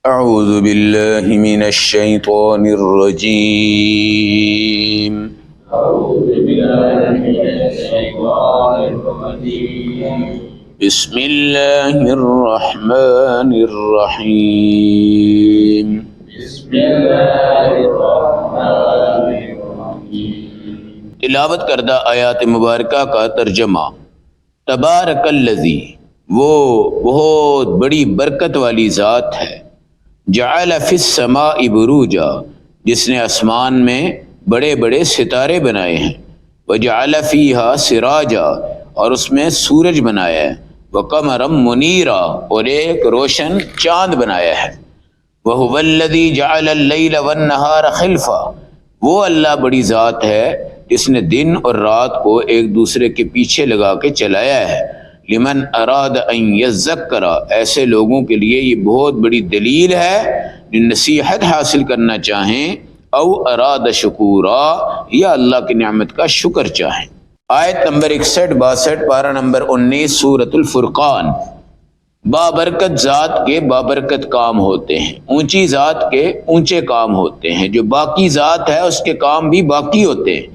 اعوذ باللہ من الشیطان الرجیم بسم اللہ الرحمن الرحیم تلاوت کردہ آیات مبارکہ کا ترجمہ۔ تبارک الذی، وہ بہت بڑی برکت والی ذات ہے، جعل فی السماء بروجا، جس نے آسمان میں بڑے بڑے ستارے بنائے ہیں، وجعل فیہا سراجا، اور اس میں سورج بنایا ہے، وقمرا منیرا، اور ایک روشن چاند بنایا ہے، وہو الذی جعل اللیل والنہار خلفا، وہ اللہ بڑی ذات ہے جس نے دن اور رات کو ایک دوسرے کے پیچھے لگا کے چلایا ہے، لمن اراد ان یذکر، ایسے لوگوں کے لیے یہ بہت بڑی دلیل ہے جو نصیحت حاصل کرنا چاہیں، او اراد شکورا، یا اللہ کی نعمت کا شکر چاہیں۔ آیت نمبر 61-62، پارہ نمبر 19، سورۃ الفرقان۔ بابرکت ذات کے بابرکت کام ہوتے ہیں، اونچی ذات کے اونچے کام ہوتے ہیں، جو باقی ذات ہے اس کے کام بھی باقی ہوتے ہیں۔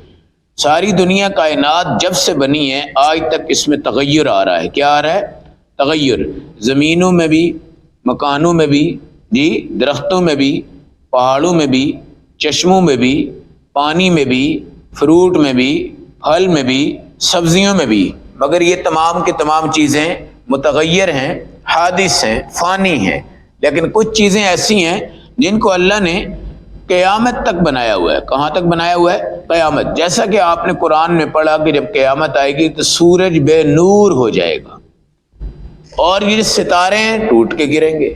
ساری دنیا کائنات جب سے بنی ہے آج تک اس میں تغیر آ رہا ہے۔ کیا آ رہا ہے؟ تغیر، زمینوں میں بھی، مکانوں میں بھی، جی درختوں میں بھی، پہاڑوں میں بھی، چشموں میں بھی، پانی میں بھی، فروٹ میں بھی، پھل میں بھی، سبزیوں میں بھی، مگر یہ تمام کی تمام چیزیں متغیر ہیں، حادث ہیں، فانی ہیں۔ لیکن کچھ چیزیں ایسی ہیں جن کو اللہ نے قیامت تک بنایا ہوا ہے۔ کہاں تک بنایا ہوا ہے؟ قیامت۔ جیسا کہ آپ نے قرآن میں پڑھا کہ جب قیامت آئے گی تو سورج بے نور ہو جائے گا اور یہ ستارے ٹوٹ کے گریں گے،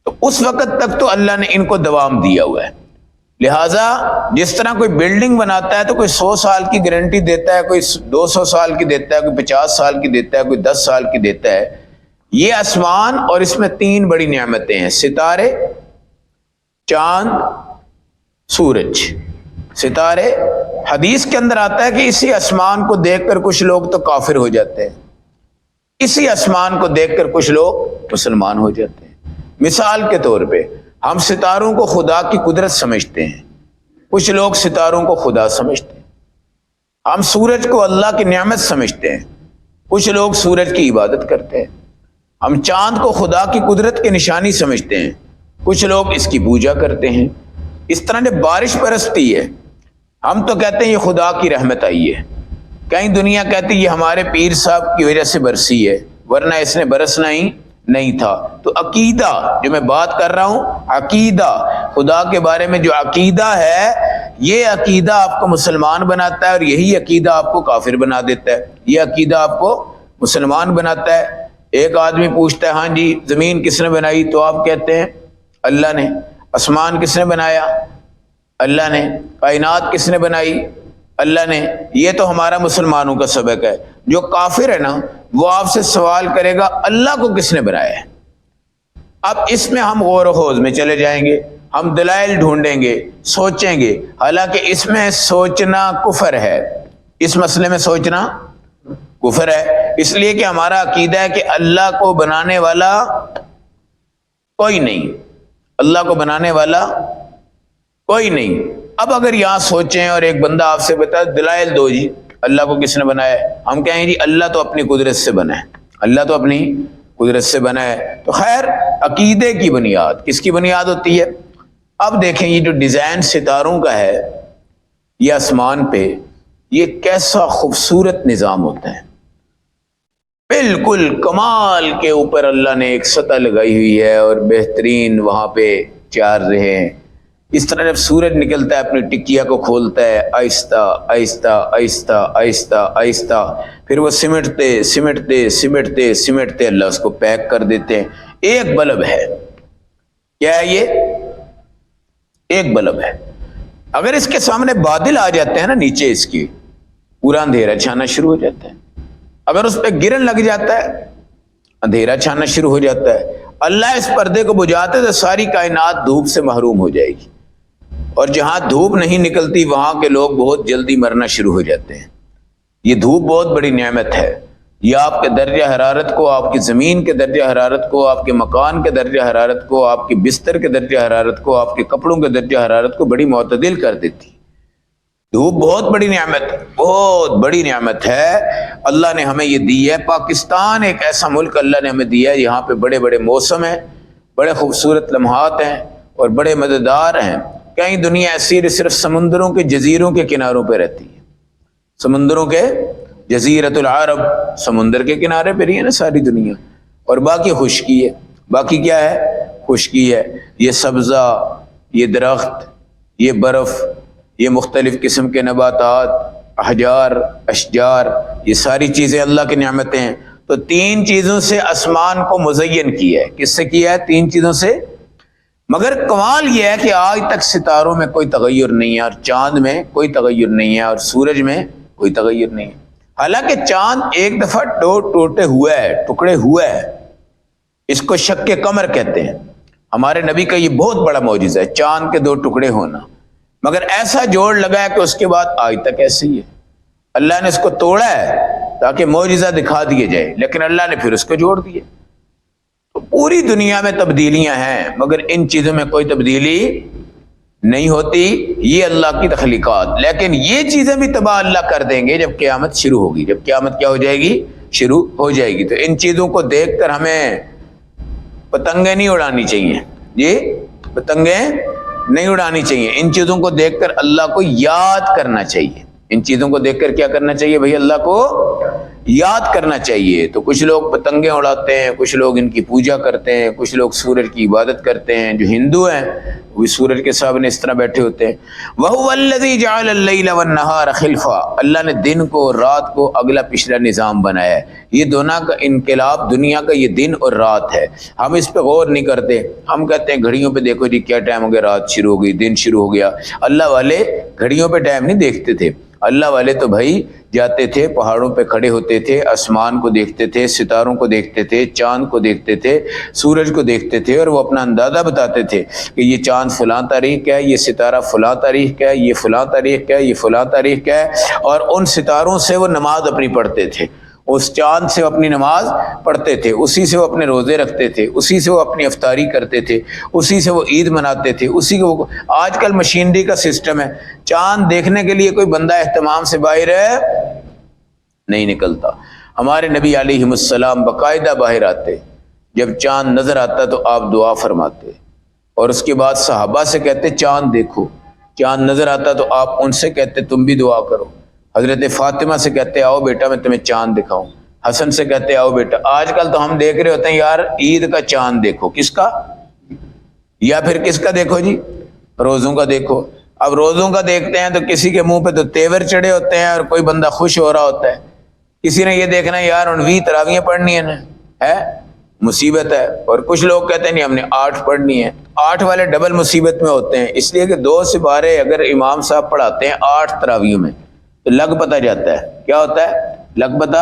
تو اس وقت تک تو اللہ نے ان کو دوام دیا ہوا ہے۔ لہٰذا جس طرح کوئی بلڈنگ بناتا ہے تو کوئی 100 سال کی گارنٹی دیتا ہے، کوئی 200 سال کی دیتا ہے، کوئی 50 سال کی دیتا ہے، کوئی 10 سال کی دیتا ہے۔ یہ آسمان اور اس میں 3 بڑی نعمتیں ہیں، ستارے، چاند، سورج۔ ستارے، حدیث کے اندر آتا ہے کہ اسی آسمان کو دیکھ کر کچھ لوگ تو کافر ہو جاتے ہیں، اسی آسمان کو دیکھ کر کچھ لوگ مسلمان ہو جاتے ہیں۔ مثال کے طور پہ ہم ستاروں کو خدا کی قدرت سمجھتے ہیں، کچھ لوگ ستاروں کو خدا سمجھتے ہیں۔ ہم سورج کو اللہ کی نعمت سمجھتے ہیں، کچھ لوگ سورج کی عبادت کرتے ہیں۔ ہم چاند کو خدا کی قدرت کی نشانی سمجھتے ہیں، کچھ لوگ اس کی پوجا کرتے ہیں۔ اس طرح جب بارش برستی ہے ہم تو کہتے ہیں یہ خدا کی رحمت آئی ہے، کہیں دنیا کہتی ہے یہ ہمارے پیر صاحب کی وجہ سے برسی ہے، ورنہ اس نے برسنا ہی نہیں تھا۔ تو عقیدہ جو میں بات کر رہا ہوں، عقیدہ خدا کے بارے میں جو عقیدہ ہے، یہ عقیدہ آپ کو مسلمان بناتا ہے، اور یہی عقیدہ آپ کو کافر بنا دیتا ہے۔ یہ عقیدہ آپ کو مسلمان بناتا ہے۔ ایک آدمی پوچھتا ہے ہاں جی زمین کس نے بنائی؟ تو آپ کہتے ہیں اللہ نے۔ آسمان کس نے بنایا؟ اللہ نے۔ کائنات کس نے بنائی؟ اللہ نے۔ یہ تو ہمارا مسلمانوں کا سبق ہے۔ جو کافر ہے نا وہ آپ سے سوال کرے گا اللہ کو کس نے بنایا ہے؟ اب اس میں ہم غور و خوض میں چلے جائیں گے، ہم دلائل ڈھونڈیں گے، سوچیں گے، حالانکہ اس میں سوچنا کفر ہے، اس مسئلے میں سوچنا کفر ہے، اس لیے کہ ہمارا عقیدہ ہے کہ اللہ کو بنانے والا کوئی نہیں، اللہ کو بنانے والا کوئی نہیں۔ اب اگر یہاں سوچیں اور ایک بندہ آپ سے بتا دلائل دو جی اللہ کو کس نے بنایا ہے، ہم کہیں جی اللہ تو اپنی قدرت سے بنا ہے، اللہ تو اپنی قدرت سے بنا ہے۔ تو خیر عقیدے کی بنیاد کس کی بنیاد ہوتی ہے؟ اب دیکھیں یہ جو ڈیزائن ستاروں کا ہے یہ آسمان پہ، یہ کیسا خوبصورت نظام ہوتا ہے، بالکل کمال کے اوپر اللہ نے ایک سطح لگائی ہوئی ہے اور بہترین وہاں پہ چار رہے ہیں۔ اس طرح جب سورج نکلتا ہے اپنی ٹکیا کو کھولتا ہے آہستہ آہستہ آہستہ آہستہ آہستہ، پھر وہ سمٹتے سمٹتے سمٹتے سمٹتے اللہ اس کو پیک کر دیتے ہیں۔ ایک بلب ہے، کیا ہے یہ؟ ایک بلب ہے۔ اگر اس کے سامنے بادل آ جاتے ہیں نا نیچے، اس کی پورا اندھیرا چھانا شروع ہو جاتا ہے۔ اگر اس پہ گرن لگ جاتا ہے اندھیرا چھانا شروع ہو جاتا ہے۔ اللہ اس پردے کو بجھاتے تو ساری کائنات دھوپ سے محروم ہو جائے گی، اور جہاں دھوپ نہیں نکلتی وہاں کے لوگ بہت جلدی مرنا شروع ہو جاتے ہیں۔ یہ دھوپ بہت بڑی نعمت ہے۔ یہ آپ کے درجہ حرارت کو، آپ کی زمین کے درجہ حرارت کو، آپ کے مکان کے درجہ حرارت کو، آپ کے بستر کے درجہ حرارت کو، آپ کے کپڑوں کے درجہ حرارت کو بڑی معتدل کر دیتی ہے۔ دھوپ بہت بڑی نعمت ہے، بہت بڑی نعمت ہے، اللہ نے ہمیں یہ دی ہے۔ پاکستان ایک ایسا ملک اللہ نے ہمیں دیا ہے، یہاں پہ بڑے بڑے موسم ہیں، بڑے خوبصورت لمحات ہیں اور بڑے مزیدار ہیں۔ کہیں دنیا ایسی ہے صرف سمندروں کے جزیروں کے کناروں پہ رہتی ہے، سمندروں کے جزیرۃ العرب، سمندر کے کنارے پہ رہی ہے نا ساری دنیا، اور باقی خشکی ہے۔ باقی کیا ہے؟ خشکی ہے۔ یہ سبزہ، یہ درخت، یہ برف، یہ مختلف قسم کے نباتات، احجار، اشجار، یہ ساری چیزیں اللہ کی نعمتیں ہیں۔ تو تین چیزوں سے آسمان کو مزین کیا ہے۔ کس سے کیا ہے؟ تین چیزوں سے۔ مگر کمال یہ ہے کہ آج تک ستاروں میں کوئی تغیر نہیں ہے، اور چاند میں کوئی تغیر نہیں ہے، اور سورج میں کوئی تغیر نہیں ہے۔ حالانکہ چاند ایک دفعہ ٹوٹے ہوا ہے، ٹکڑے ہوا ہے، اس کو شق قمر کہتے ہیں۔ ہمارے نبی کا یہ بہت بڑا معجزہ ہے، چاند کے دو ٹکڑے ہونا، مگر ایسا جوڑ لگا ہے کہ اس کے بعد آج تک ایسے ہی ہے۔ اللہ نے اس کو توڑا ہے تاکہ معجزہ دکھا دیے جائے، لیکن اللہ نے پھر اس کو جوڑ دیا۔ تو پوری دنیا میں تبدیلیاں ہیں، مگر ان چیزوں میں کوئی تبدیلی نہیں ہوتی، یہ اللہ کی تخلیقات۔ لیکن یہ چیزیں بھی تباہ اللہ کر دیں گے جب قیامت شروع ہوگی۔ جب قیامت کیا ہو جائے گی؟ شروع ہو جائے گی۔ تو ان چیزوں کو دیکھ کر ہمیں پتنگیں نہیں اڑانی چاہیے، یہ پتنگیں نہیں اڑانی چاہیے۔ ان چیزوں کو دیکھ کر اللہ کو یاد کرنا چاہیے۔ ان چیزوں کو دیکھ کر کیا کرنا چاہیے بھائی؟ اللہ کو یاد کرنا چاہیے۔ تو کچھ لوگ پتنگیں اڑاتے ہیں، کچھ لوگ ان کی پوجا کرتے ہیں، کچھ لوگ سورج کی عبادت کرتے ہیں۔ جو ہندو ہیں وہ سورج کے سامنے اس طرح بیٹھے ہوتے ہیں۔ وَهُوَ الَّذِي جَعَلَ اللَّيْلَ وَالنَّهَارَ خِلْفًا، اللہ نے دن کو اور رات کو اگلا پچھلا نظام بنایا ہے۔ یہ دونوں کا انقلاب دنیا کا یہ دن اور رات ہے۔ ہم اس پہ غور نہیں کرتے، ہم کہتے ہیں گھڑیوں پہ دیکھو جی کیا ٹائم ہو گیا، رات شروع ہو گئی، دن شروع ہو گیا۔ اللہ والے گھڑیوں پہ ٹائم نہیں دیکھتے تھے۔ اللہ والے تو بھائی جاتے تھے، پہاڑوں پہ کھڑے ہوتے تھے، آسمان کو دیکھتے تھے، ستاروں کو دیکھتے تھے، چاند کو دیکھتے تھے، سورج کو دیکھتے تھے، اور وہ اپنا اندازہ بتاتے تھے کہ یہ چاند فلاں تاریخ کا ہے، یہ ستارہ فلاں تاریخ کا ہے، یہ فلاں تاریخ کا ہے، یہ فلاں تاریخ کا ہے۔ اور ان ستاروں سے وہ نماز اپنی پڑھتے تھے، اس چاند سے وہ اپنی نماز پڑھتے تھے، اسی سے وہ اپنے روزے رکھتے تھے، اسی سے وہ اپنی افطاری کرتے تھے، اسی سے وہ عید مناتے تھے، اسی کو۔ آج کل مشینری کا سسٹم ہے، چاند دیکھنے کے لیے کوئی بندہ اہتمام سے باہر نہیں نکلتا۔ ہمارے نبی علیہ السلام باقاعدہ باہر آتے، جب چاند نظر آتا تو آپ دعا فرماتے، اور اس کے بعد صحابہ سے کہتے چاند دیکھو۔ چاند نظر آتا تو آپ ان سے کہتے تم بھی دعا کرو۔ حضرت فاطمہ سے کہتے آؤ بیٹا میں تمہیں چاند دکھاؤں۔ حسن سے کہتے آؤ بیٹا۔ آج کل تو ہم دیکھ رہے ہوتے ہیں یار عید کا چاند دیکھو، کس کا؟ یا پھر کس کا دیکھو جی؟ روزوں کا دیکھو۔ اب روزوں کا دیکھتے ہیں تو کسی کے منہ پہ تو تیور چڑھے ہوتے ہیں اور کوئی بندہ خوش ہو رہا ہوتا ہے، کسی نے یہ دیکھنا ہے یار 19 تراویحیں پڑھنی ہے نا، ہے مصیبت ہے۔ اور کچھ لوگ کہتے ہیں نہیں ہم نے 8 پڑھنی ہے۔ 8 والے ڈبل مصیبت میں ہوتے ہیں، اس لیے کہ 2 سے 12 اگر امام صاحب پڑھاتے ہیں 8 تراویحوں میں تو لگ پتہ جاتا ہے، کیا ہوتا ہے؟ لگ پتہ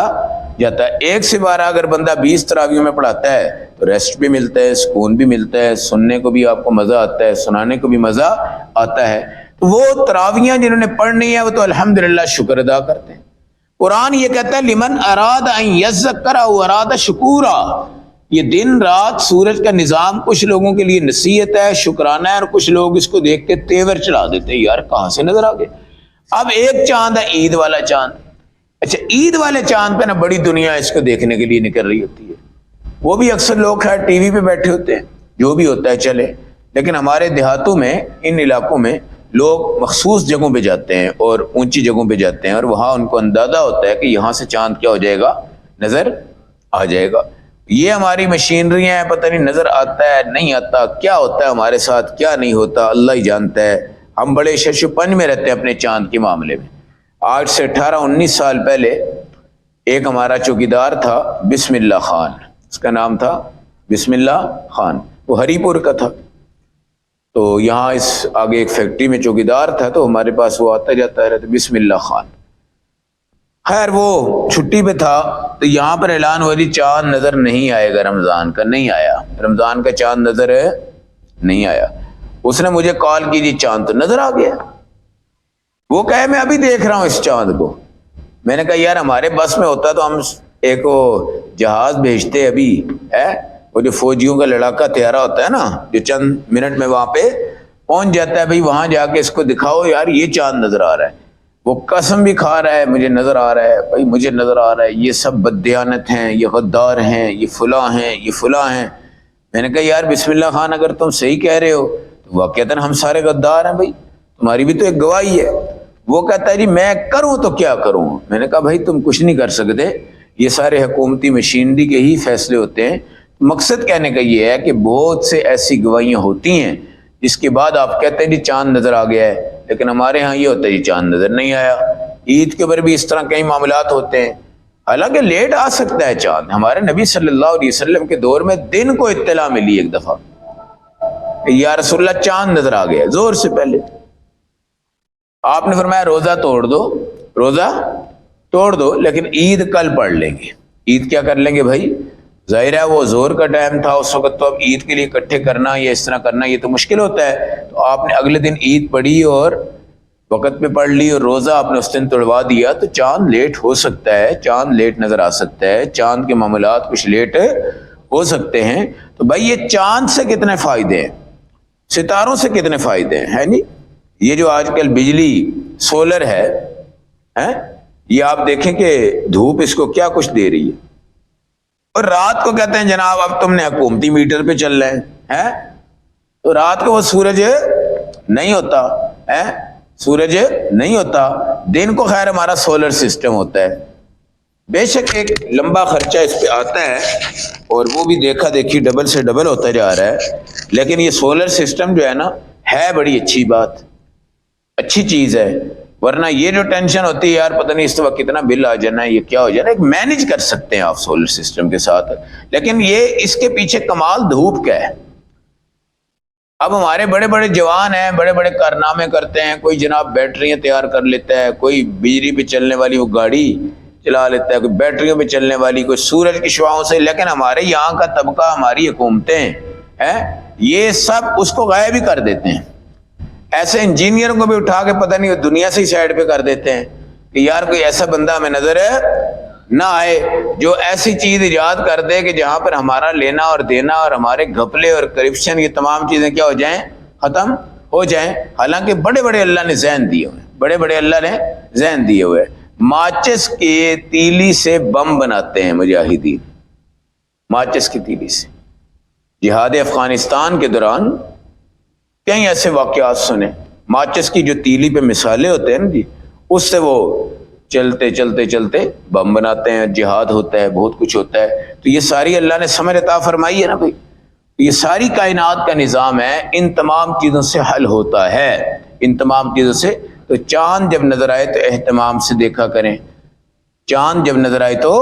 جاتا ہے۔ 1 سے 12 اگر بندہ 20 تراویحوں میں پڑھاتا ہے تو ریسٹ بھی ملتا ہے، سکون بھی ملتا ہے، سننے کو بھی آپ کو مزہ آتا ہے، سنانے کو بھی مزہ آتا ہے۔ تو وہ تراویحیں جنہوں نے پڑھنی ہے وہ تو الحمدللہ شکر ادا کرتے ہیں۔ قرآن یہ کہتا ہے لمن اراد ان یذکر او اراد شکورا، یہ دن رات سورج کا نظام کچھ لوگوں کے لیے نصیحت ہے، شکرانہ ہے، اور کچھ لوگ اس کو دیکھ کے تیور چڑھا دیتے ہیں، یار کہاں سے نظر آ گئے۔ اب ایک چاند ہے عید والا چاند، اچھا عید والے چاند پہ نا بڑی دنیا اس کو دیکھنے کے لیے نکل رہی ہوتی ہے، وہ بھی اکثر لوگ خیر ٹی وی پہ بیٹھے ہوتے ہیں، جو بھی ہوتا ہے چلے، لیکن ہمارے دیہاتوں میں ان علاقوں میں لوگ مخصوص جگہوں پہ جاتے ہیں اور اونچی جگہوں پہ جاتے ہیں، اور وہاں ان کو اندازہ ہوتا ہے کہ یہاں سے چاند کیا ہو جائے گا؟ نظر آ جائے گا۔ یہ ہماری مشینری ہیں، پتہ نہیں نظر آتا ہے نہیں آتا، کیا ہوتا ہے ہمارے ساتھ کیا نہیں ہوتا اللہ ہی جانتا ہے۔ ہم بڑے شش و پنج میں رہتے ہیں اپنے چاند کے معاملے میں۔ آج سے 18-19 سال پہلے ایک ہمارا چوکیدار تھا بسم اللہ خان، اس کا نام تھا بسم اللہ خان، وہ ہری پور کا تھا۔ تو یہاں اس آگے ایک فیکٹری میں چوکیدار تھا، تو ہمارے پاس وہ آتا جاتا رہتا بسم اللہ خان۔ خیر وہ چھٹی پہ تھا تو یہاں پر اعلان ہوا جی چاند نظر نہیں آئے گا رمضان کا، نہیں آیا، رمضان کا چاند نظر نہیں آیا۔ اس نے مجھے کال کی جی چاند تو نظر آ گیا۔ وہ کہے میں ابھی دیکھ رہا ہوں اس چاند کو۔ میں نے کہا یار ہمارے بس میں ہوتا تو ہم ایک وہ جہاز بھیجتے ابھی ہے، وہ جو فوجیوں کا لڑاکا طیارہ ہوتا ہے نا، جو چند منٹ میں وہاں پہ پہنچ جاتا ہے، بھائی وہاں جا کے اس کو دکھاؤ یار یہ چاند نظر آ رہا ہے، وہ قسم بھی کھا رہا ہے مجھے نظر آ رہا ہے، بھائی مجھے نظر آ رہا ہے، یہ سب بددیانت ہیں، یہ غدار ہیں، یہ فلاں ہیں، یہ فلاں ہیں۔ میں نے کہا یار بسم اللہ خان، اگر تم صحیح کہہ رہے ہو تو واقعتاً ہم سارے غدار ہیں، بھائی تمہاری بھی تو ایک گواہی ہے۔ وہ کہتا ہے جی میں کروں تو کیا کروں؟ میں نے کہا بھائی تم کچھ نہیں کر سکتے، یہ سارے حکومتی مشینری کے ہی فیصلے ہوتے ہیں۔ مقصد کہنے کا یہ ہے کہ بہت سے ایسی گواہیاں ہوتی ہیں جس کے بعد آپ کہتے ہیں جی چاند نظر آ گیا ہے، لیکن ہمارے ہاں یہ ہوتا ہے جی چاند نظر نہیں آیا۔ عید کے اوپر بھی اس طرح کئی معاملات ہوتے ہیں، حالانکہ لیٹ آ سکتا ہے چاند۔ ہمارے نبی صلی اللہ علیہ وسلم کے دور میں دن کو اطلاع ملی ایک دفعہ کہ یا رسول اللہ چاند نظر آ گیا زور سے پہلے۔ آپ نے فرمایا روزہ توڑ دو، روزہ توڑ دو، لیکن عید کل پڑھ لیں گے۔ عید کیا کر لیں گے بھائی؟ ظاہر ہے وہ زور کا ٹائم تھا اس وقت، تو اب عید کے لیے اکٹھے کرنا یا اس طرح کرنا یہ تو مشکل ہوتا ہے، تو آپ نے اگلے دن عید پڑھی اور وقت پہ پڑھ لی اور روزہ آپ نے اس دن توڑوا دیا، تو چاند لیٹ ہو سکتا ہے، چاند لیٹ نظر آ سکتا ہے، چاند کے معاملات کچھ لیٹ ہو سکتے ہیں۔ تو بھائی یہ چاند سے کتنے فائدے ہیں، ستاروں سے کتنے فائدے ہیں، ہے نہیں؟ یہ جو آج کل بجلی سولر ہے، یہ آپ دیکھیں کہ دھوپ اس کو کیا کچھ دے رہی ہے، اور رات کو کہتے ہیں جناب اب تم نے حکومتی میٹر پہ چل رہے ہیں، تو رات کو وہ سورج نہیں ہوتا ہے، سورج نہیں ہوتا، دن کو خیر ہمارا سولر سسٹم ہوتا ہے۔ بے شک ایک لمبا خرچہ اس پہ آتا ہے اور وہ بھی دیکھا دیکھی ڈبل سے ڈبل ہوتا جا رہا ہے، لیکن یہ سولر سسٹم جو ہے نا ہے بڑی اچھی بات، اچھی چیز ہے۔ ورنہ یہ جو ٹینشن ہوتی ہے یار پتہ نہیں اس وقت کتنا بل آ جانا ہے، یہ کیا ہو جانا ہے، ایک مینج کر سکتے ہیں آپ سولر سسٹم کے ساتھ، لیکن یہ اس کے پیچھے کمال دھوپ کا ہے۔ اب ہمارے بڑے بڑے جوان ہیں، بڑے بڑے کارنامے کرتے ہیں، کوئی جناب بیٹریاں تیار کر لیتا ہے، کوئی بجلی پہ چلنے والی وہ گاڑی چلا لیتا ہے، کوئی بیٹریوں پہ چلنے والی، کوئی سورج کی شعاؤں سے، لیکن ہمارے یہاں کا طبقہ، ہماری حکومتیں ہیں، یہ سب اس کو غائب ہی کر دیتے ہیں۔ ایسے انجینئروں کو بھی اٹھا کے پتہ نہیں وہ دنیا سے ہی سائڈ پہ کر دیتے ہیں کہ یار کوئی ایسا بندہ ہمیں نظر نہ آئے جو ایسی چیز ایجاد کر دے کہ جہاں پر ہمارا لینا اور دینا اور ہمارے گھپلے اور کرپشن یہ تمام چیزیں کیا ہو جائیں، ختم ہو جائیں۔ حالانکہ بڑے بڑے اللہ نے ذہن دیے ہوئے ہیں، بڑے بڑے اللہ نے ذہن دیے ہوئے ہیں۔ ماچس کے تیلی سے بم بناتے ہیں مجاہدین، ماچس کی تیلی سے۔ جہاد افغانستان کے دوران کئی ایسے واقعات سنے، ماچس کی جو تیلی پہ مثالیں ہوتے ہیں نا جی، اس سے وہ چلتے چلتے چلتے بم بناتے ہیں، جہاد ہوتا ہے، بہت کچھ ہوتا ہے۔ تو یہ ساری اللہ نے سمجھ عطا فرمائی ہے نا بھائی، یہ ساری کائنات کا نظام ہے، ان تمام چیزوں سے حل ہوتا ہے، ان تمام چیزوں سے۔ تو چاند جب نظر آئے تو اہتمام سے دیکھا کریں، چاند جب نظر آئے تو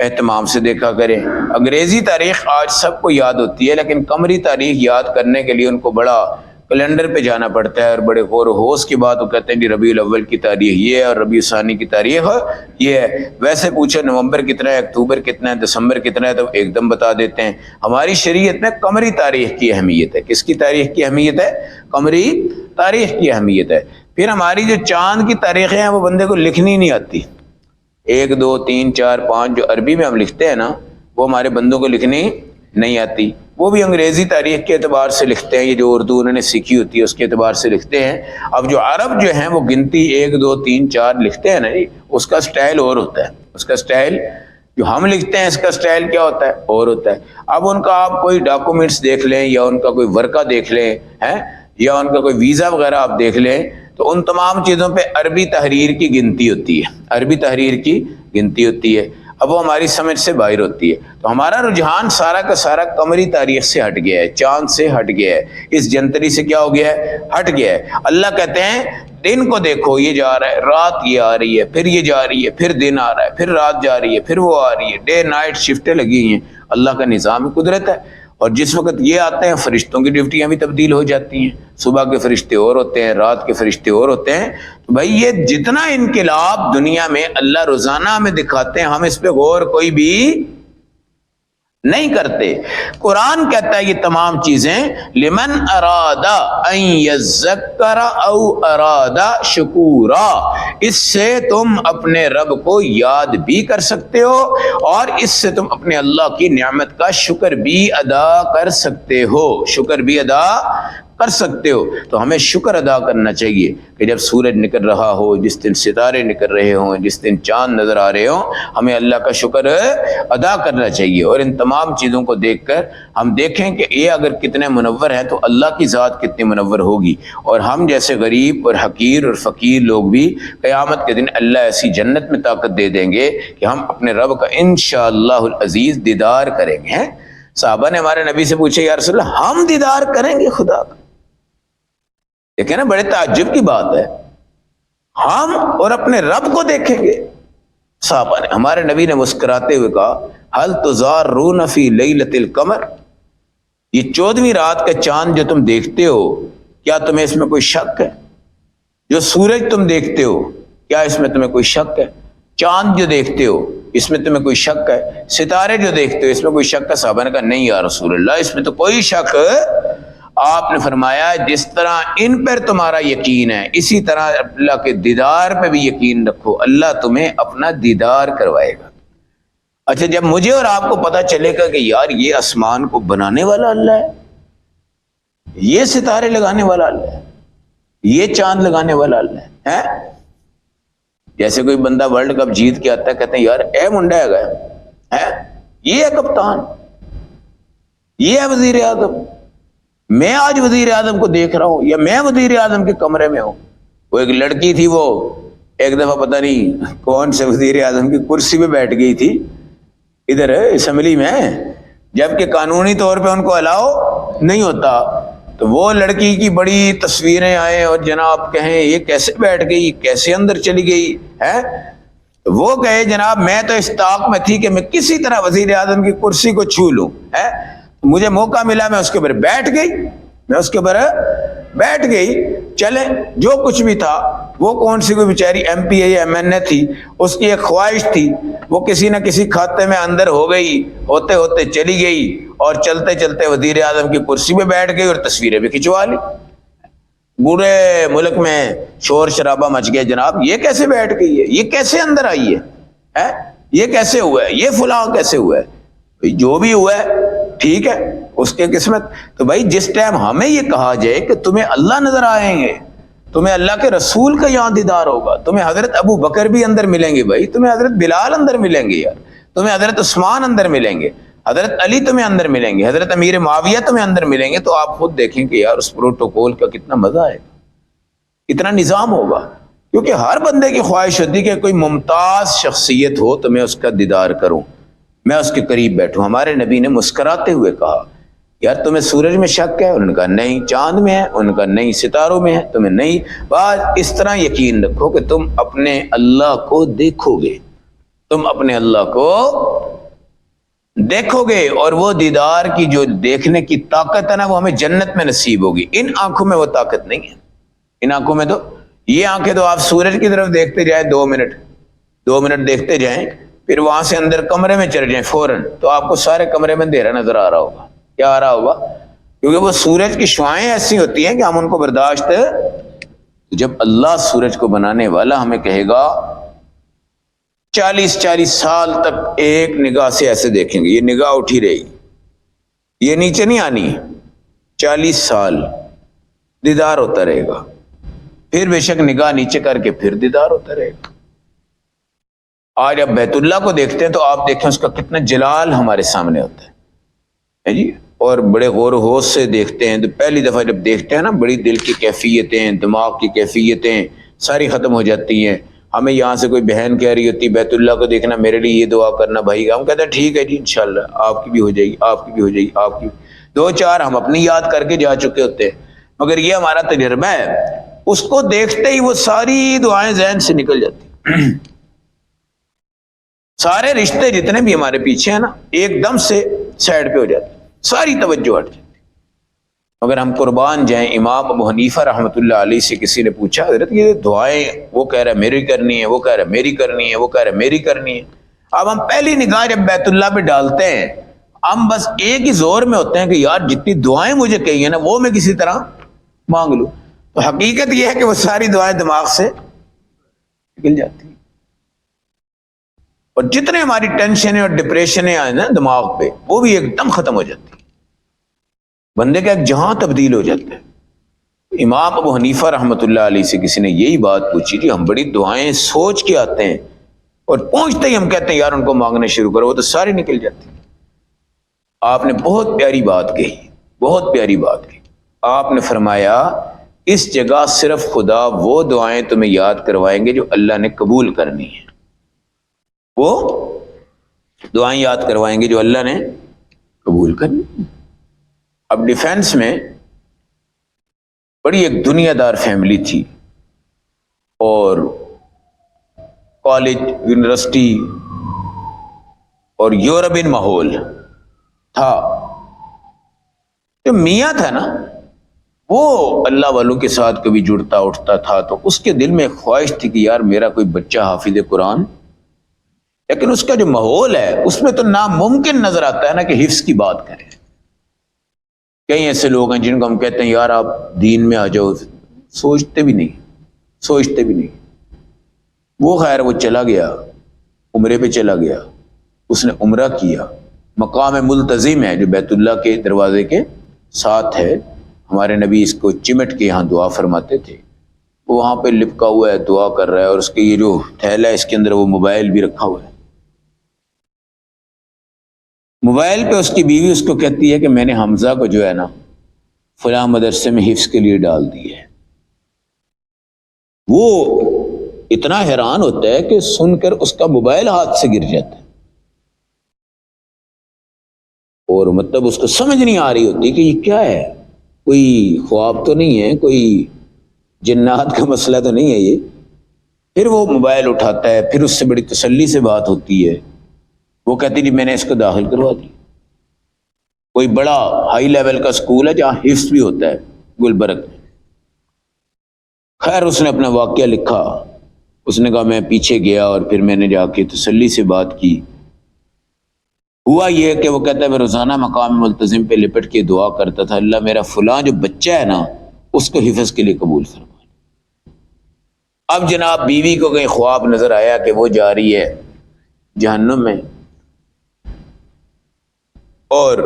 اہتمام سے دیکھا کریں۔ انگریزی تاریخ آج سب کو یاد ہوتی ہے، لیکن قمری تاریخ یاد کرنے کے لیے ان کو بڑا کیلنڈر پہ جانا پڑتا ہے اور بڑے غور و خوض کی بات، وہ کہتے ہیں کہ ربیع الاول کی تاریخ یہ ہے اور ربیع ثانی کی تاریخ یہ ہے۔ ویسے پوچھے نومبر کتنا ہے، اکتوبر کتنا ہے، دسمبر کتنا ہے، تو ایک دم بتا دیتے ہیں۔ ہماری شریعت میں قمری تاریخ کی اہمیت ہے۔ کس کی تاریخ کی اہمیت ہے؟ قمری تاریخ کی اہمیت ہے۔ پھر ہماری جو چاند کی تاریخیں ہیں وہ بندے کو لکھنی نہیں آتی، 1 2 3 4 5 جو عربی میں ہم لکھتے ہیں نا، وہ ہمارے بندوں کو لکھنی نہیں آتی، وہ بھی انگریزی تاریخ کے اعتبار سے لکھتے ہیں، یہ جو اردو انہوں نے سیکھی ہوتی ہے اس کے اعتبار سے لکھتے ہیں۔ اب جو عرب جو ہیں وہ گنتی 1 2 3 4 لکھتے ہیں نا جی، اس کا سٹائل اور ہوتا ہے، اس کا سٹائل جو ہم لکھتے ہیں اس کا سٹائل کیا ہوتا ہے، اور ہوتا ہے۔ اب ان کا آپ کوئی ڈاکومنٹس دیکھ لیں یا ان کا کوئی ورقہ دیکھ لیں یا ان کا کوئی ویزا وغیرہ آپ دیکھ لیں، تو ان تمام چیزوں پہ عربی تحریر کی گنتی ہوتی ہے، عربی تحریر کی گنتی ہوتی ہے۔ اب وہ ہماری سمجھ سے باہر ہوتی ہے۔ تو ہمارا رجحان سارا کا سارا قمری تاریخ سے ہٹ گیا ہے، چاند سے ہٹ گیا ہے، اس جنتری سے کیا ہو گیا ہے، ہٹ گیا ہے۔ اللہ کہتے ہیں دن کو دیکھو یہ جا رہا ہے، رات یہ آ رہی ہے، پھر یہ جا رہی ہے، پھر دن آ رہا ہے، پھر رات جا رہی ہے، پھر وہ آ رہی ہے، ڈے نائٹ شفٹیں لگی ہیں۔ اللہ کا نظام قدرت ہے، اور جس وقت یہ آتے ہیں فرشتوں کی ڈیوٹیاں بھی تبدیل ہو جاتی ہیں، صبح کے فرشتے اور ہوتے ہیں، رات کے فرشتے اور ہوتے ہیں۔ تو بھائی یہ جتنا انقلاب دنیا میں اللہ روزانہ ہمیں دکھاتے ہیں، ہم اس پہ غور کوئی بھی نہیں کرتے۔ قرآن کہتا ہے یہ تمام چیزیں لمن ارادہ ان یذکر او ارادہ شکورا، اس سے تم اپنے رب کو یاد بھی کر سکتے ہو اور اس سے تم اپنے اللہ کی نعمت کا شکر بھی ادا کر سکتے ہو، شکر بھی ادا کر سکتے ہو۔ تو ہمیں شکر ادا کرنا چاہیے کہ جب سورج نکل رہا ہو، جس دن ستارے نکل رہے ہوں، جس دن چاند نظر آ رہے ہوں، ہمیں اللہ کا شکر ادا کرنا چاہیے۔ اور ان تمام چیزوں کو دیکھ کر ہم دیکھیں کہ یہ اگر کتنے منور ہیں تو اللہ کی ذات کتنی منور ہوگی، اور ہم جیسے غریب اور حقیر اور فقیر لوگ بھی قیامت کے دن اللہ ایسی جنت میں طاقت دے دیں گے کہ ہم اپنے رب کا انشاءاللہ العزیز دیدار کریں گے۔ صحابہ نے ہمارے نبی سے پوچھا یا رسول اللہ ہم دیدار کریں گے خدا کا؟ دیکھیں نا بڑے تعجب کی بات ہے، ہم اور اپنے رب کو دیکھیں گے۔ صحابہ نے، ہمارے نبی نے مسکراتے ہوئے کہا هل تزارون فی لیلۃ القمر، یہ 14ویں رات کا چاند جو تم دیکھتے ہو کیا تمہیں اس میں کوئی شک ہے؟ جو سورج تم دیکھتے ہو کیا اس میں تمہیں کوئی شک ہے؟ چاند جو دیکھتے ہو اس میں تمہیں کوئی شک ہے؟ ستارے جو دیکھتے ہو اس میں کوئی شک ہے؟ صحابہ نے کہا نہیں یا رسول اللہ اس میں تو کوئی شک۔ آپ نے فرمایا جس طرح ان پر تمہارا یقین ہے اسی طرح اللہ کے دیدار پہ بھی یقین رکھو، اللہ تمہیں اپنا دیدار کروائے گا۔ اچھا، جب مجھے اور آپ کو پتا چلے گا کہ یار یہ آسمان کو بنانے والا اللہ ہے، یہ ستارے لگانے والا اللہ ہے، یہ چاند لگانے والا اللہ ہے، جیسے کوئی بندہ ورلڈ کپ جیت کے آتا ہے کہتے ہیں یار اے منڈا ہے گیا، یہ ہے کپتان، یہ ہے وزیر اعظم، میں آج وزیر اعظم کو دیکھ رہا ہوں یا میں وزیر اعظم کے کمرے میں ہوں۔ وہ ایک لڑکی تھی، وہ ایک دفعہ پتہ نہیں کون سے وزیر اعظم کی کرسی پہ بیٹھ گئی تھی ادھر اسمبلی میں، جبکہ قانونی طور پہ ان کو الاؤ نہیں ہوتا، تو وہ لڑکی کی بڑی تصویریں آئیں اور جناب کہیں یہ کیسے بیٹھ گئی، کیسے اندر چلی گئی ہے۔ وہ کہے جناب میں تو اس طاق میں تھی کہ میں کسی طرح وزیر اعظم کی کرسی کو چھو لوں، ہے مجھے موقع ملا میں اس کے اوپر بیٹھ گئی، میں اس کے اوپر بیٹھ گئی۔ چلے جو کچھ بھی تھا، وہ کون سی کوئی بیچاری ایم پی اے یا ایم این اے تھی، اس کی ایک خواہش تھی، وہ کسی نہ کسی کھاتے میں اندر ہو گئی، ہوتے ہوتے چلی گئی اور چلتے چلتے وزیر اعظم کی کرسی پہ بیٹھ گئی اور تصویریں بھی کھنچوا لی۔ پورے ملک میں شور شرابہ مچ گیا، جناب یہ کیسے بیٹھ گئی ہے، یہ کیسے اندر آئی ہے، یہ کیسے ہوا ہے، یہ فلاں کیسے ہوا ہے۔ جو بھی ہوا ہے ٹھیک ہے، اس کے قسمت۔ تو بھائی جس ٹائم ہمیں یہ کہا جائے کہ تمہیں اللہ نظر آئیں گے، تمہیں اللہ کے رسول کا یہاں دیدار ہوگا، تمہیں حضرت ابو بکر بھی اندر ملیں گے، بھائی تمہیں حضرت بلال اندر ملیں گے، یار تمہیں حضرت عثمان اندر ملیں گے، حضرت علی تمہیں اندر ملیں گے، حضرت امیر معاویہ تمہیں اندر ملیں گے، تو آپ خود دیکھیں کہ یار اس پروٹوکول کا کتنا مزہ آئے گا، کتنا نظام ہوگا۔ کیونکہ ہر بندے کی خواہش ہوتی ہے کہ کوئی ممتاز شخصیت ہو تو میں اس کا دیدار کروں، میں اس کے قریب بیٹھوں۔ ہمارے نبی نے مسکراتے ہوئے کہا یار تمہیں سورج میں شک ہے؟ انہوں نے کہا نہیں۔ چاند میں ہے؟ انہوں نے کہا نہیں۔ ستاروں میں ہے؟ تمہیں نہیں۔ بس اس طرح یقین رکھو کہ تم اپنے اللہ کو دیکھو گے، تم اپنے اللہ کو دیکھو گے، اور وہ دیدار کی جو دیکھنے کی طاقت ہے نا وہ ہمیں جنت میں نصیب ہوگی۔ ان آنکھوں میں وہ طاقت نہیں ہے، ان آنکھوں میں تو یہ آنکھیں تو آپ سورج کی طرف دیکھتے جائیں 2 منٹ دیکھتے جائیں، پھر وہاں سے اندر کمرے میں چل جائیں فوراً، تو آپ کو سارے کمرے میں اندھیرا نظر آ رہا ہوگا۔ کیا آ رہا ہوگا؟ کیونکہ وہ سورج کی شعاعیں ایسی ہوتی ہیں کہ ہم ان کو برداشت، جب اللہ سورج کو بنانے والا ہمیں کہے گا 40 سال تک ایک نگاہ سے ایسے دیکھیں گے، یہ نگاہ اٹھی رہے گی، یہ نیچے نہیں آنی، 40 سال دیدار ہوتا رہے گا، پھر بے شک نگاہ نیچے کر کے پھر دیدار ہوتا رہے گا۔ آج اب بیت اللہ کو دیکھتے ہیں تو آپ دیکھیں اس کا کتنا جلال ہمارے سامنے ہوتا ہے جی، اور بڑے غور و ہوش سے دیکھتے ہیں، تو پہلی دفعہ جب دیکھتے ہیں نا بڑی دل کی کیفیتیں، دماغ کی کیفیتیں ساری ختم ہو جاتی ہیں۔ ہمیں یہاں سے کوئی بہن کہہ رہی ہوتی بیت اللہ کو دیکھنا، میرے لیے یہ دعا کرنا بھائی، ہم کہتے ہیں ٹھیک ہے جی انشاءاللہ آپ کی بھی ہو جائے گی، آپ کی بھی ہو جائے گی، آپ کی 2-4 ہم اپنی یاد کر کے جا چکے ہوتے ہیں، مگر یہ ہمارا تجربہ ہے، اس کو دیکھتے ہی وہ ساری دعائیں ذہن سے نکل جاتی، سارے رشتے جتنے بھی ہمارے پیچھے ہیں نا ایک دم سے سائڈ پہ ہو جاتے، ساری توجہ ہٹ جاتی۔ مگر ہم قربان جائیں، امام ابو حنیفہ رحمۃ اللہ علیہ سے کسی نے پوچھا حضرت یہ دعائیں، وہ کہہ رہا ہے میری کرنی ہے، وہ کہہ رہا ہے میری کرنی ہے، وہ کہہ رہا ہے میری کرنی ہے۔ اب ہم پہلی نگاہ جب بیت اللہ پہ ڈالتے ہیں، ہم بس ایک ہی زور میں ہوتے ہیں کہ یار جتنی دعائیں مجھے کہی ہیں نا وہ میں کسی طرح مانگ لوں. تو حقیقت یہ ہے کہ وہ ساری دعائیں دماغ سے نکل جاتی ہیں. اور جتنے ہماری ٹینشنیں اور ڈپریشنیں آئیں نا دماغ پہ وہ بھی ایک دم ختم ہو جاتی ہیں. بندے کا ایک جہاں تبدیل ہو جاتا ہے. امام ابو حنیفہ رحمۃ اللہ علیہ سے کسی نے یہی بات پوچھی کہ ہم بڑی دعائیں سوچ کے آتے ہیں اور پہنچتے ہی ہم کہتے ہیں یار ان کو مانگنا شروع کرو، وہ تو ساری نکل جاتی ہیں. آپ نے بہت پیاری بات کہی، بہت پیاری بات کہی. آپ نے فرمایا اس جگہ صرف خدا وہ دعائیں تمہیں یاد کروائیں گے جو اللہ نے قبول کرنی ہے. وہ دعائیں یاد کروائیں گے جو اللہ نے قبول کرنی ہے. اب ڈیفینس میں بڑی ایک دنیا دار فیملی تھی اور کالج، یونیورسٹی اور یورپین ماحول تھا. جو میاں تھا نا وہ اللہ والوں کے ساتھ کبھی جڑتا اٹھتا تھا تو اس کے دل میں خواہش تھی کہ یار میرا کوئی بچہ حافظ قرآن، لیکن اس کا جو ماحول ہے اس میں تو ناممکن نظر آتا ہے نا کہ حفظ کی بات کریں. کئی ایسے لوگ ہیں جن کو ہم کہتے ہیں یار آپ دین میں آ جاؤ، سوچتے بھی نہیں. وہ خیر وہ چلا گیا، عمرے پہ چلا گیا، اس نے عمرہ کیا. مقام ملتزم ہے جو بیت اللہ کے دروازے کے ساتھ ہے. ہمارے نبی اس کو چمٹ کے یہاں دعا فرماتے تھے. وہ وہاں پہ لپکا ہوا ہے، دعا کر رہا ہے، اور اس کے یہ جو تھیلا ہے اس کے اندر وہ موبائل بھی رکھا ہوا ہے. موبائل پہ اس کی بیوی اس کو کہتی ہے کہ میں نے حمزہ کو جو ہے نا فلاں مدرسے میں حفظ کے لیے ڈال دی ہے. وہ اتنا حیران ہوتا ہے کہ سن کر اس کا موبائل ہاتھ سے گر جاتا ہے، اور مطلب اس کو سمجھ نہیں آ رہی ہوتی کہ یہ کیا ہے، کوئی خواب تو نہیں ہے، کوئی جنات کا مسئلہ تو نہیں ہے یہ. پھر وہ موبائل اٹھاتا ہے، پھر اس سے بڑی تسلی سے بات ہوتی ہے. وہ کہتی جی میں نے اس کو داخل کروا دی. کوئی بڑا ہائی لیول کا سکول ہے جہاں حفظ بھی ہوتا ہے گلبرگ میں. خیر اس نے اپنا واقعہ لکھا. اس نے کہا میں پیچھے گیا اور پھر میں نے جا کے تسلی سے بات کی. ہوا یہ کہ وہ کہتا ہے میں روزانہ مقام ملتزم پہ لپٹ کے دعا کرتا تھا اللہ میرا فلاں جو بچہ ہے نا اس کو حفظ کے لیے قبول فرما. اب جناب بیوی کو کہیں خواب نظر آیا کہ وہ جا رہی ہے جہنم میں اور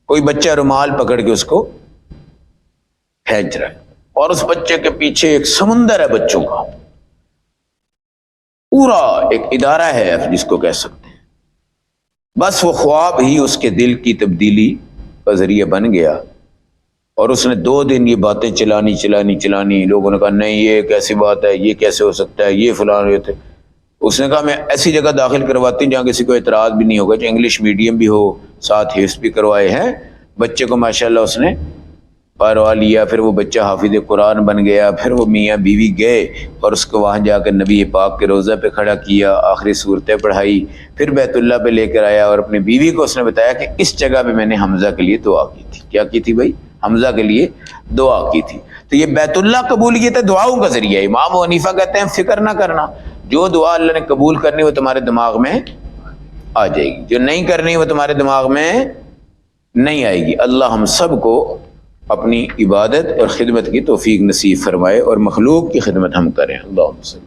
کوئی بچہ رومال پکڑ کے اس کو کھینچ رہا ہے، اور اس بچے کے پیچھے ایک سمندر ہے بچوں کا، پورا ایک ادارہ ہے جس کو کہہ سکتے ہیں. بس وہ خواب ہی اس کے دل کی تبدیلی کا ذریعہ بن گیا، اور اس نے 2 دن یہ باتیں چلانی. لوگوں نے کہا نہیں یہ کیسی بات ہے، یہ کیسے ہو سکتا ہے، یہ فلاں یہ تھے. اس نے کہا میں ایسی جگہ داخل کرواتی ہوں جہاں کسی کو اعتراض بھی نہیں ہوگا، جو انگلش میڈیم بھی ہو، ساتھ حفظ بھی کروائے ہیں. بچے کو ماشاءاللہ اس نے پروا لیا. پھر وہ بچہ حافظ قرآن بن گیا. پھر وہ میاں بیوی گئے اور اس کو وہاں جا کر نبی پاک کے روضہ پہ کھڑا کیا، آخری صورتیں پڑھائی. پھر بیت اللہ پہ لے کر آیا اور اپنی بیوی کو اس نے بتایا کہ اس جگہ پہ میں نے حمزہ کے لیے دعا کی تھی. کیا کی تھی بھائی؟ حمزہ کے لیے دعا کی تھی. تو یہ بیت اللہ قبولیت ہے دعاؤں کا ذریعہ. امام ابو حنیفہ کہتے ہیں فکر نہ کرنا، جو دعا اللہ نے قبول کرنی وہ تمہارے دماغ میں آ جائے گی، جو نہیں کرنی وہ تمہارے دماغ میں نہیں آئے گی. اللہ ہم سب کو اپنی عبادت اور خدمت کی توفیق نصیب فرمائے اور مخلوق کی خدمت ہم کریں. اللہم صلی